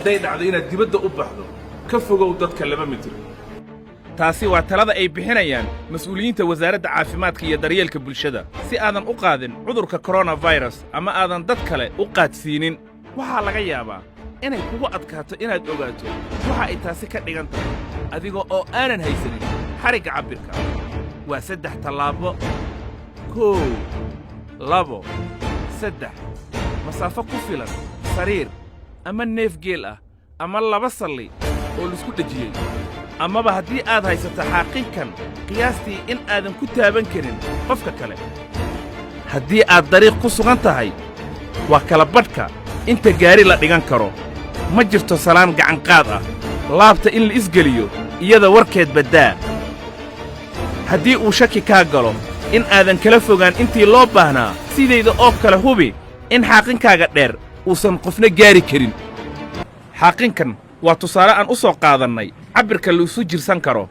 hadday dhacdo inaad dibadda u baxdo ka fogow dadka 2 mitir taasi waa talada ay bixinayaan mas'uuliyiinta wasaaradda caafimaadka iyo daryeelka bulshada si aadan u qaadin cudurka coronavirus ama aadan dad kale u qaadsiinin waxaa laga yaabaa inay kugu adkaato inaad ogaato waxa ay taasi ka dhigan tahay adigoo oo aanan haysanin xarigga cabbirka waa 3 tallaabo 1 2 3 masaafo ku filan sariir ama neef geel ah ama 2 salli oo la isku dhajiyey amaba haddii aad haysato xaaqinkan qiyaastii in aadan ku taaban karin qofka kale haddii aad dariiq ku sugan tahay waa kala badhka inta gaari la dhigan karo ma jirto salaan gacanqaad ah laabta in la isgeliyo iyada warkeed baddaa haddii uu shaki kaa galo in aadan kala fogaan intii loo baahnaa sidayda oo kale hubi in xaaqinkaga dheer uusan qofna gaari karin xaaqinkan waa tusaale aan u soo qaadannay cabbirka la isu jirsan karo